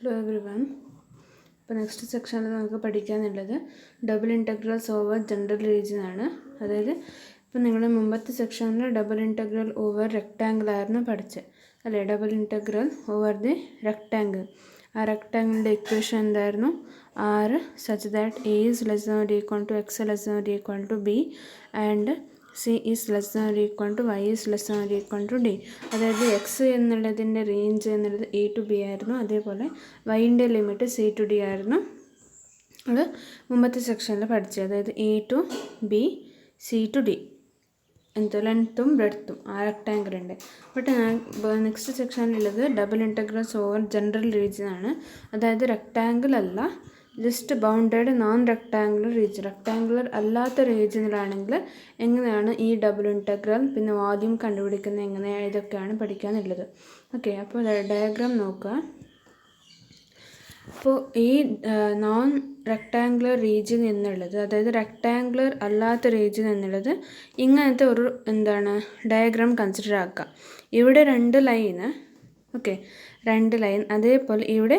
Hello every one. ഇപ്പോൾ next സെക്ഷനിൽ നമുക്ക് പഠിക്കാനുള്ളത് double integrals over general region ആണ്. അതായത് ഇപ്പോൾ നിങ്ങൾ മുമ്പത്തെ സെക്ഷനിൽ ഡബിൾ ഇൻറ്റഗ്രൽ ഓവർ റെക്റ്റാങ്കിൾ ആയിരുന്നു പഠിച്ചത് അല്ലേ? Double integral over the rectangle. ആ റെക്റ്റാങ്കിളിൻ്റെ ഇക്വേഷൻ എന്തായിരുന്നു? R such that A is less than or equal to X less than or equal to B and C is less than or equal to Y is less than or equal to D. അതായത് X എന്നുള്ളതിൻ്റെ range എന്നുള്ളത് A to B ആയിരുന്നു. അതേപോലെ വൈൻ്റെ limit C to D ആയിരുന്നു. അത് മുമ്പത്തെ സെക്ഷനിൽ പഠിച്ചത്. അതായത് A to b c to D ലെങ്ത്തും ബ്രെഡ്ത്തും ആ റെക്റ്റാങ്കിളുണ്ട്. ബട്ട് നെക്സ്റ്റ് സെക്ഷനിലുള്ളത് double integrals over general region ആണ്. അതായത് റെക്റ്റാങ്കിൾ അല്ല, just bounded non rectangular region. Rectangular അല്ലാത്ത റീജിയനിലാണെങ്കിൽ എങ്ങനെയാണ് ഈ ഡബിൾ ഇൻറ്റഗ്രൽ പിന്നെ വോള്യൂം കണ്ടുപിടിക്കുന്നത് എങ്ങനെയാണ്, ഇതൊക്കെയാണ് പഠിക്കാനുള്ളത്. ഓക്കെ, അപ്പോൾ ഡയഗ്രാം നോക്കുക. അപ്പോൾ ഈ നോൺ റെക്റ്റാങ്കുലർ റീജിയൻ എന്നുള്ളത്, അതായത് റെക്റ്റാങ്കുലർ അല്ലാത്ത റീജിയൻ എന്നുള്ളത് ഇങ്ങനത്തെ ഒരു ഡയഗ്രാം കൺസിഡർ ആക്കുക. ഇവിടെ രണ്ട് ലൈന്, ഓക്കെ, രണ്ട് ലൈൻ. അതേപോലെ ഇവിടെ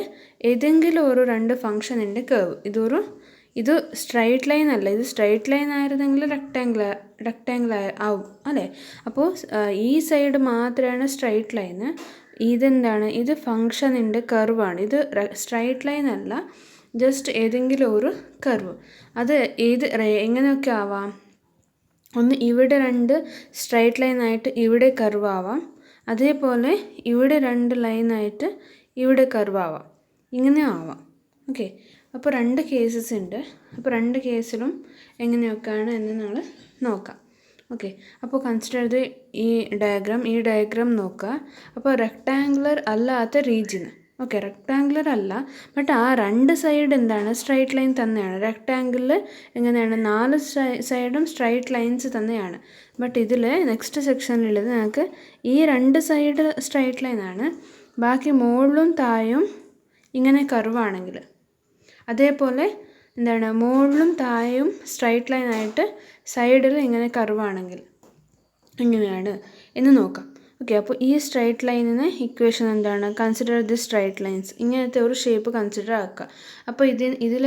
ഏതെങ്കിലും ഒരു രണ്ട് ഫംഗ്ഷനിൻ്റെ കർവ്. ഇത് സ്ട്രൈറ്റ് ലൈൻ അല്ല. ഇത് സ്ട്രൈറ്റ് ലൈൻ ആയിരുന്നെങ്കിൽ റെക്റ്റാങ്കിൾ ആവും അല്ലേ? അപ്പോൾ ഈ സൈഡ് മാത്രമാണ് സ്ട്രൈറ്റ് ലൈന്. ഇത് ഫംഗ്ഷനിൻ്റെ കർവാണ്. ഇത് സ്ട്രൈറ്റ് ലൈൻ അല്ല, ജസ്റ്റ് ഏതെങ്കിലും ഒരു കർവ്. അത് എങ്ങനെയൊക്കെ ആവാം? ഒന്ന് ഇവിടെ രണ്ട് സ്ട്രൈറ്റ് ലൈനായിട്ട് ഇവിടെ കർവ് ആവാം. അതേപോലെ ഇവിടെ രണ്ട് ലൈനായിട്ട് ഇവിടെ കർവ് ആവാം. ഇങ്ങനെ ആവാം. ഓക്കെ, അപ്പോൾ രണ്ട് കേസസ് ഉണ്ട്. അപ്പോൾ രണ്ട് കേസിലും എങ്ങനെയൊക്കെയാണ് എന്ന് നമ്മൾ നോക്കാം. ഓക്കെ, അപ്പോൾ കൺസിഡർ ചെയ്ത് ഈ ഡയഗ്രാം നോക്കുക. അപ്പോൾ റെക്റ്റാങ്കുലർ അല്ലാത്ത റീജിയൻ, ഓക്കെ, റെക്റ്റാങ്കുലർ അല്ല, ബട്ട് ആ രണ്ട് സൈഡ് സ്ട്രൈറ്റ് ലൈൻ തന്നെയാണ്. റെക്റ്റാങ്കിളിൽ എങ്ങനെയാണ് 4 സൈഡും സ്ട്രൈറ്റ് ലൈൻസ് തന്നെയാണ്. ബട്ട് ഇതിൽ നെക്സ്റ്റ് സെക്ഷനിലുള്ളത് നമുക്ക് ഈ രണ്ട് സൈഡ് സ്ട്രൈറ്റ് ലൈനാണ്, ബാക്കി മുകളിലും താഴെയും ഇങ്ങനെ കർവാണെങ്കിൽ, അതേപോലെ മുകളിലും താഴെയും സ്ട്രൈറ്റ് ലൈനായിട്ട് സൈഡിൽ ഇങ്ങനെ കർവാണെങ്കിൽ എങ്ങനെയാണ് എന്ന് നോക്കാം. ഓക്കെ, അപ്പോൾ ഈ സ്ട്രൈറ്റ് ലൈനിന് equation consider the straight lines. ഇങ്ങനത്തെ ഒരു ഷേപ്പ് കൺസിഡർ ആക്കുക. അപ്പോൾ ഇതിൽ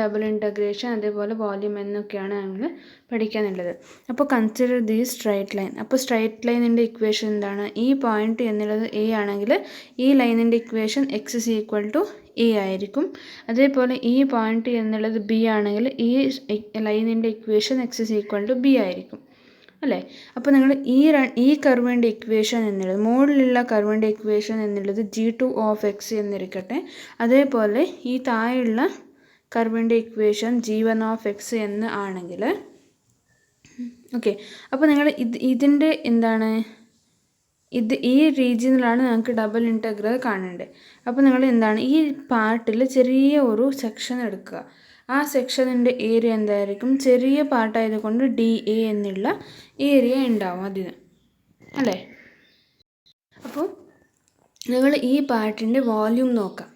ഡബിൾ ഇൻറ്റഗ്രേഷൻ, അതേപോലെ വോള്യൂം എന്നൊക്കെയാണ് നമ്മൾ പഠിക്കാനുള്ളത്. അപ്പോൾ കൺസിഡർ ദി സ്ട്രൈറ്റ് ലൈൻ. അപ്പോൾ സ്ട്രൈറ്റ് ലൈനിൻ്റെ ഇക്വേഷൻ ഈ പോയിന്റ് എന്നുള്ളത് എ ആണെങ്കിൽ ഈ ലൈനിൻ്റെ equation X is equal to A ആയിരിക്കും. അതേപോലെ ഈ പോയിന്റ് എന്നുള്ളത് ബി ആണെങ്കിൽ ഈ ലൈനിൻ്റെ equation X is equal to B ആയിരിക്കും അല്ലേ? അപ്പോൾ നിങ്ങൾ ഈ കർവിൻ്റെ ഇക്വേഷൻ എന്നുള്ളത്, മുകളിലുള്ള കർവിൻ്റെ ഇക്വേഷൻ എന്നുള്ളത് G2 ഓഫ് എക്സ് എന്നിരിക്കട്ടെ. അതേപോലെ ഈ താഴെയുള്ള കർവിൻ്റെ ഇക്വേഷൻ G1 ഓഫ് എക്സ് എന്ന് ആണെങ്കിൽ, ഓക്കെ, അപ്പോൾ നിങ്ങൾ ഇതിൻ്റെ ഈ റീജിയനിലാണ് നമുക്ക് ഡബിൾ ഇൻറ്റഗ്രൽ കാണേണ്ടത്. അപ്പോൾ നിങ്ങൾ ഈ പാർട്ടിൽ ചെറിയ ഒരു സെക്ഷൻ എടുക്കുക. ആ സെക്ഷനിൻ്റെ ഏരിയ എന്തായിരിക്കും? ചെറിയ പാർട്ടായതുകൊണ്ട് DA എന്നുള്ള ഏരിയ ഉണ്ടാവും അതിന് അല്ലേ? അപ്പോൾ നിങ്ങൾ ഈ പാർട്ടിൻ്റെ വോള്യൂം നോക്കാം.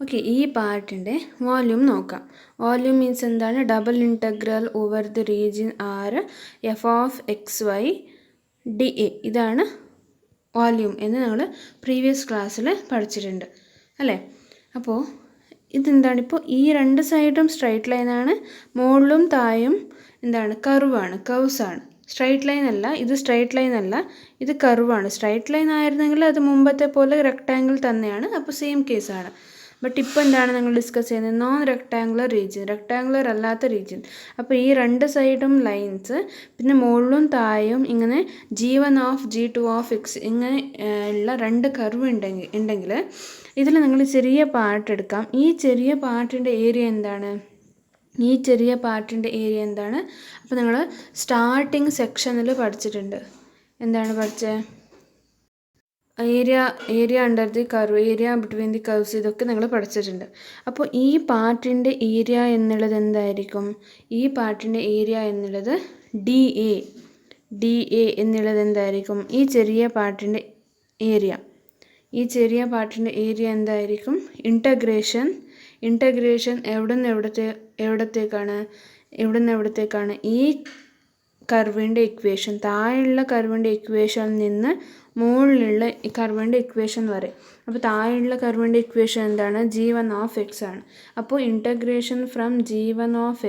ഓക്കെ, ഈ പാർട്ടിൻ്റെ വോള്യൂം നോക്കാം. Volume means double integral over the region R F of XY DA. ഇതാണ് വോള്യൂം എന്ന് നമ്മൾ പ്രീവിയസ് ക്ലാസ്സിൽ പഠിച്ചിട്ടുണ്ട് അല്ലേ? അപ്പോൾ ഇപ്പോൾ ഈ രണ്ട് സൈഡും സ്ട്രൈറ്റ് ലൈനാണ്, മുകളിലും താഴെയും കർവ്സാണ്. സ്ട്രൈറ്റ് ലൈൻ അല്ല, ഇത് സ്ട്രൈറ്റ് ലൈൻ അല്ല, ഇത് കർവാണ്. സ്ട്രൈറ്റ് ലൈൻ ആയിരുന്നെങ്കിൽ അത് മുമ്പത്തെ പോലെ റെക്റ്റാങ്കിൾ തന്നെയാണ്, അപ്പോൾ സെയിം കേസാണ്. ബട്ട് ഇപ്പോൾ നമ്മൾ ഡിസ്കസ് ചെയ്യുന്നത് നോൺ റെക്റ്റാങ്കുലർ റീജിയൻ, റെക്റ്റാങ്കുലർ അല്ലാത്ത റീജിയൻ. അപ്പോൾ ഈ രണ്ട് സൈഡും ലൈൻസ്, പിന്നെ മുകളിലും താഴെയും ഇങ്ങനെ G1 of G2 of X ഇങ്ങനെ ഉള്ള രണ്ട് കർവ് ഉണ്ടെങ്കിൽ ഇതിൽ നിങ്ങൾ ചെറിയ പാർട്ട് എടുക്കാം. ഈ ചെറിയ പാർട്ടിൻ്റെ ഏരിയ അപ്പോൾ നിങ്ങൾ സ്റ്റാർട്ടിങ് സെക്ഷനിൽ പഠിച്ചിട്ടുണ്ട്. പഠിച്ചത്? Area under the curve, area between the curves, ഇതൊക്കെ നിങ്ങൾ പഠിച്ചിട്ടുണ്ട്. അപ്പോൾ ഈ പാർട്ടിൻ്റെ ഏരിയ എന്നുള്ളത് എന്തായിരിക്കും? ഈ പാർട്ടിൻ്റെ ഏരിയ എന്നുള്ളത് DA എന്നുള്ളത് എന്തായിരിക്കും? ഈ ചെറിയ പാർട്ടിൻ്റെ ഏരിയ എന്തായിരിക്കും? ഇൻറ്റഗ്രേഷൻ എവിടുന്ന് എവിടത്തേക്കാണ്? ഈ കർവിൻ്റെ ഇക്വേഷൻ, താഴെയുള്ള കർവിൻ്റെ ഇക്വേഷനിൽ നിന്ന് മുകളിലുള്ള ഈ കർവിൻ്റെ ഇക്വേഷൻ വരെ. അപ്പോൾ താഴെയുള്ള കർവിൻ്റെ ഇക്വേഷൻ എന്താണ്? g1 ഓഫ് എക്സ് ആണ്. അപ്പോൾ integration from g1 of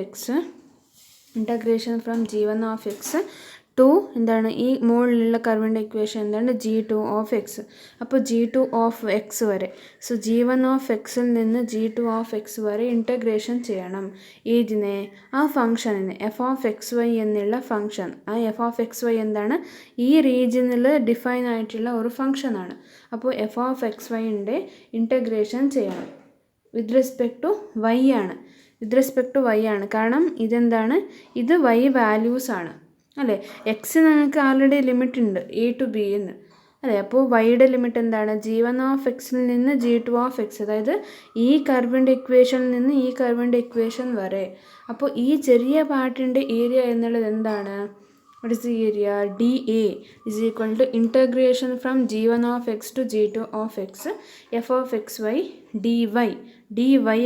X to എന്താണ് ഈ മുകളിലുള്ള കർവിൻ്റെ ഇക്വേഷൻ എന്താണ്? g2 of X. അപ്പോൾ g2 ഓഫ് എക്സ് വരെ. സോ g1 ഓഫ് എക്സിൽ നിന്ന് g2 ഓഫ് എക്സ് വരെ ഇൻറ്റഗ്രേഷൻ ചെയ്യണം. ഇതിനെ ആ ഫംഗ്ഷനിന് എഫ് ഓഫ് എക്സ് വൈ എന്നുള്ള ഫംഗ്ഷൻ, ആ എഫ് ഓഫ് എക്സ് വൈ എന്താണ്? ഈ റീജിയനിൽ ഡിഫൈൻ ആയിട്ടുള്ള ഒരു ഫംഗ്ഷനാണ്. അപ്പോൾ എഫ് ഓഫ് എക്സ് വൈൻ്റെ ഇൻറ്റഗ്രേഷൻ ചെയ്യണം. വിത്ത് റെസ്പെക്ട് ടു വൈ ആണ്. കാരണം ഇതെന്താണ്? ഇത് വൈ വാല്യൂസ് ആണ് അല്ലേ? എക്സ് നിങ്ങൾക്ക് ആൾറെഡി ലിമിറ്റ് ഉണ്ട് a to b എന്ന് അല്ലേ? അപ്പോൾ വൈയുടെ ലിമിറ്റ് എന്താണ്? g1 ഓഫ് എക്സിൽ നിന്ന് g2 ഓഫ് എക്സ്, അതായത് ഈ കർവിൻ്റെ ഇക്വേഷനിൽ നിന്ന് ഈ കർവിൻ്റെ ഇക്വേഷൻ വരെ. അപ്പോൾ ഈ ചെറിയ പാർട്ടിൻ്റെ ഏരിയ എന്നുള്ളത് എന്താണ്? what is the area? dA is equal to integration from g1 of x to g2 of x f of xy dy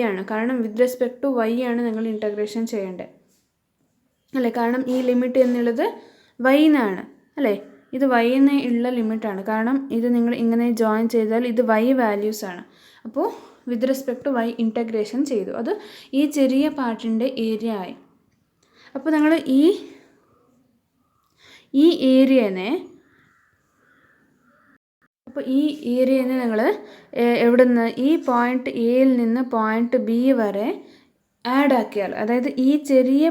ആണ്. കാരണം വിത്ത് റെസ്പെക്ട് ടു y ആണ് നിങ്ങൾ ഇൻറ്റഗ്രേഷൻ ചെയ്യേണ്ടത് അല്ലേ? കാരണം ഈ ലിമിറ്റ് എന്നുള്ളത് വൈന്നാണ് അല്ലേ? ഇത് വൈന്ന് ഉള്ള ലിമിറ്റാണ്. കാരണം ഇത് നിങ്ങൾ ഇങ്ങനെ ജോയിൻ ചെയ്താൽ ഇത് വൈ വാല്യൂസ് ആണ്. അപ്പോൾ with respect to Y integration ചെയ്തു. അത് ഈ ചെറിയ പാർട്ടിൻ്റെ ഏരിയ ആയി. അപ്പോൾ നിങ്ങൾ ഈ ഏരിയനെ നിങ്ങൾ എവിടെ നിന്ന് ഈ പോയിൻറ്റ് എയിൽ നിന്ന് പോയിൻറ്റ് ബി വരെ ആഡ് ആക്കിയാൽ, അതായത് ഈ ചെറിയ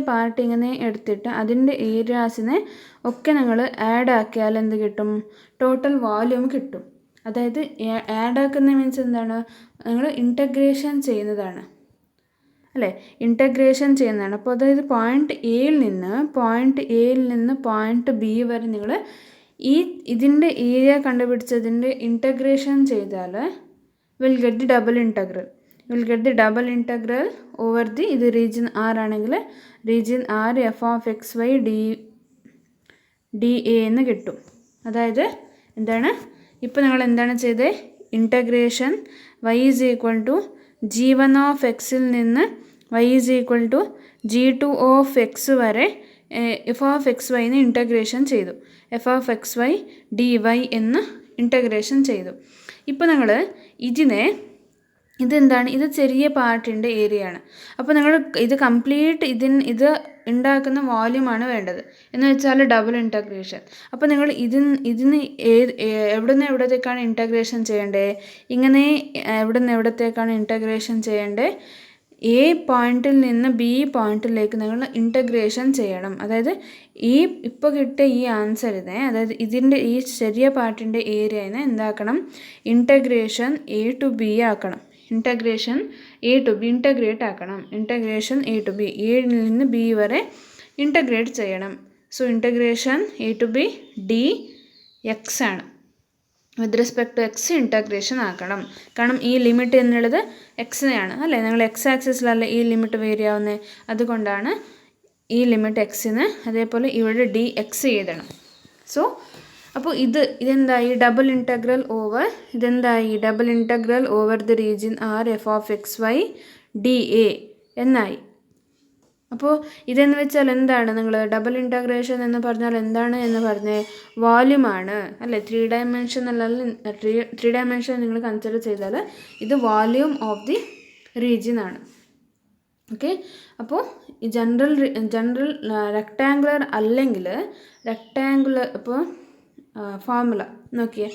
പാർട്ട് ഇങ്ങനെ എടുത്തിട്ട് അതിൻ്റെ ഏരിയാസിനെ ഒക്കെ നിങ്ങൾ ആഡ് ആക്കിയാൽ എന്ത് കിട്ടും? ടോട്ടൽ വോള്യൂം കിട്ടും. അതായത് ആഡ് ആക്കുന്ന മീൻസ് എന്താണ്? നിങ്ങൾ ഇൻറ്റഗ്രേഷൻ ചെയ്യുന്നതാണ് അല്ലേ? ഇൻറ്റഗ്രേഷൻ ചെയ്യുന്നതാണ്. അപ്പോൾ അതായത് പോയിൻറ്റ് എയിൽ നിന്ന് പോയിൻറ്റ് ബി വരെ നിങ്ങൾ ഇതിൻ്റെ ഏരിയ കണ്ടുപിടിച്ചതിൻ്റെ ഇൻറ്റഗ്രേഷൻ ചെയ്താൽ will get the double integral over the ഇത് റീജിയൻ ആർ ആണെങ്കിൽ region R F of X Y D a എന്ന് കിട്ടും. അതായത് എന്താണ്? ഇപ്പോൾ നിങ്ങൾ എന്താണ് ചെയ്തത്? Integration y is equal to g1 of എക്സിൽ നിന്ന് y is equal to g2 of x വരെ എഫ് ഓഫ് എക്സ് വൈന്ന് ഇൻറ്റഗ്രേഷൻ ചെയ്തു. F of X Y D y എന്ന് ഇൻറ്റഗ്രേഷൻ ചെയ്തു. ഇപ്പോൾ നിങ്ങൾ ഇതെന്താണ്? ഇത് ചെറിയ പാർട്ടിൻ്റെ ഏരിയ ആണ്. അപ്പോൾ നിങ്ങൾ ഇത് കംപ്ലീറ്റ് ഇത് ഉണ്ടാക്കുന്ന വോല്യൂമാണ് വേണ്ടത് എന്ന് വെച്ചാൽ ഡബിൾ ഇൻറ്റഗ്രേഷൻ. അപ്പോൾ നിങ്ങൾ ഇതിന് എവിടത്തേക്കാണ് ഇൻറ്റഗ്രേഷൻ ചെയ്യേണ്ടത്? ഇങ്ങനെ എവിടത്തേക്കാണ് ഇൻറ്റഗ്രേഷൻ ചെയ്യേണ്ടത്? എ പോയിൻറ്റിൽ നിന്ന് ബി പോയിൻറ്റിലേക്ക് നിങ്ങൾ ഇൻറ്റഗ്രേഷൻ ചെയ്യണം. അതായത് ഇപ്പോൾ കിട്ടിയ ഈ ആൻസറിനെ, അതായത് ഇതിൻ്റെ ഈ ചെറിയ പാർട്ടിൻ്റെ ഏരിയനെ എന്താക്കണം? ഇൻറ്റഗ്രേഷൻ എ ടു ബി ആക്കണം. ഇൻറ്റഗ്രേഷൻ എ ടു ബി എയിൽ നിന്ന് ബി വരെ ഇൻറ്റഗ്രേറ്റ് ചെയ്യണം. So integration A to B D X ആണ്. With respect to X integration ആക്കണം. കാരണം ഈ ലിമിറ്റ് എന്നുള്ളത് എക്സിനെയാണ് അല്ലേ? നിങ്ങൾ എക്സ് ആക്സിസിലല്ലേ ഈ ലിമിറ്റ് വേരി ആവുന്നത്. അതുകൊണ്ടാണ് ഈ ലിമിറ്റ് എക്സിന്. അതേപോലെ ഇവിടെ ഡി എക്സ് എഴുതണം. സോ അപ്പോൾ ഇതെന്തായി? Double integral over the region R F of X Y D A എന്നായി. അപ്പോൾ ഇതെന്ന് വെച്ചാൽ എന്താണ്? നിങ്ങൾ ഡബിൾ ഇൻറ്റഗ്രേഷൻ എന്ന് പറഞ്ഞാൽ എന്താണ് എന്ന് പറഞ്ഞേ? വോല്യൂമാണ് അല്ലേ? 3 ഡയമെൻഷൻ നിങ്ങൾ കൺസിഡർ ചെയ്താൽ ഇത് വോല്യൂം ഓഫ് ദി റീജിയൻ ആണ്. ഓക്കെ. അപ്പോൾ ഈ ജനറൽ റെക്ടാങ്കുലർ അല്ലെങ്കിൽ ഇപ്പോൾ ഫോർമുല നോക്കിയേ.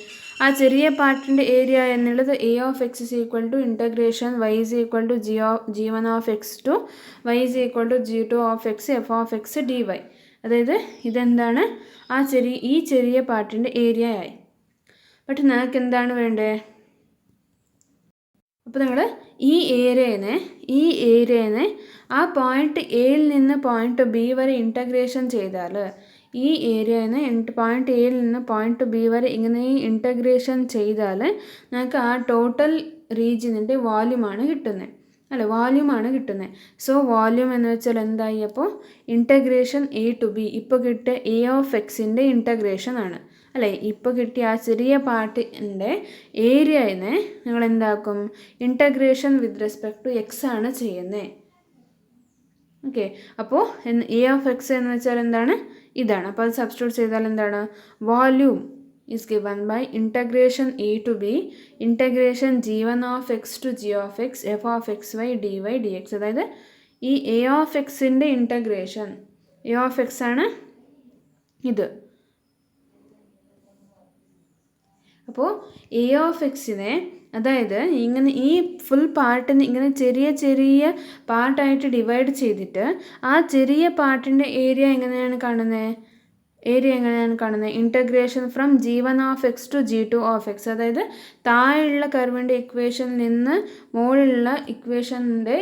ആ ചെറിയ പാർട്ടിൻ്റെ ഏരിയ എന്നുള്ളത് a of x is equal to integration y is equal to g1 of X to Y is equal to g2 of x f of x d y. അതായത് ഇതെന്താണ്? ഈ ചെറിയ പാർട്ടിൻ്റെ ഏരിയ ആയി. ബട്ട് നിങ്ങൾക്ക് എന്താണ് വേണ്ടത്? അപ്പോൾ നിങ്ങൾ ഈ ഏരിയനെ ആ പോയിൻറ്റ് എയിൽ നിന്ന് പോയിൻറ്റ് ബി വരെ ഇൻറ്റഗ്രേഷൻ ചെയ്താൽ ഈ ഏരിയനെ പോയിൻറ്റ് എയിൽ നിന്ന് പോയിൻറ്റ് ബി വരെ ഇങ്ങനെ ഇൻറ്റഗ്രേഷൻ ചെയ്താൽ നമുക്ക് ആ ടോട്ടൽ റീജിയനിൻ്റെ വോല്യൂമാണ് കിട്ടുന്നത്. സോ വോല്യൂം എന്ന് വെച്ചാൽ എന്തായി? അപ്പോൾ ഇൻറ്റഗ്രേഷൻ എ ടു ബി ഇപ്പോൾ കിട്ടിയ എ ഓഫ് എക്സിൻ്റെ ഇൻറ്റഗ്രേഷൻ ആണ് അല്ലേ? ഇപ്പോൾ കിട്ടിയ ആ ചെറിയ പാർട്ടിൻ്റെ ഏരിയനെ നിങ്ങൾ എന്താക്കും? Integration with respect to x ആണ് ചെയ്യുന്നത്. ഓക്കെ. അപ്പോൾ എ ഓഫ് എക്സ് എന്ന് വെച്ചാൽ എന്താണ്? ഇതാണ്. അപ്പോൾ അത് സബ്സ്റ്റിറ്റ്യൂട്ട് ചെയ്താൽ എന്താണ്? Volume is given by integration a to b integration g1 of x to g of x f of xy dy dx. അതായത് ഈ a of xൻ്റെ ഇൻറ്റഗ്രേഷൻ a of x ആണ് ഇത്. അപ്പോൾ a of xനെ അതായത് ഇങ്ങനെ ഈ ഫുൾ പാർട്ടിന് ഇങ്ങനെ ചെറിയ ചെറിയ പാർട്ടായിട്ട് ഡിവൈഡ് ചെയ്തിട്ട് ആ ചെറിയ പാർട്ടിൻ്റെ ഏരിയ എങ്ങനെയാണ് കാണുന്നത്? Integration from g1 of X to g2 of x. അതായത് താഴെയുള്ള കർവിൻ്റെ ഇക്വേഷനിൽ നിന്ന് മുകളിലുള്ള ഇക്വേഷൻ്റെ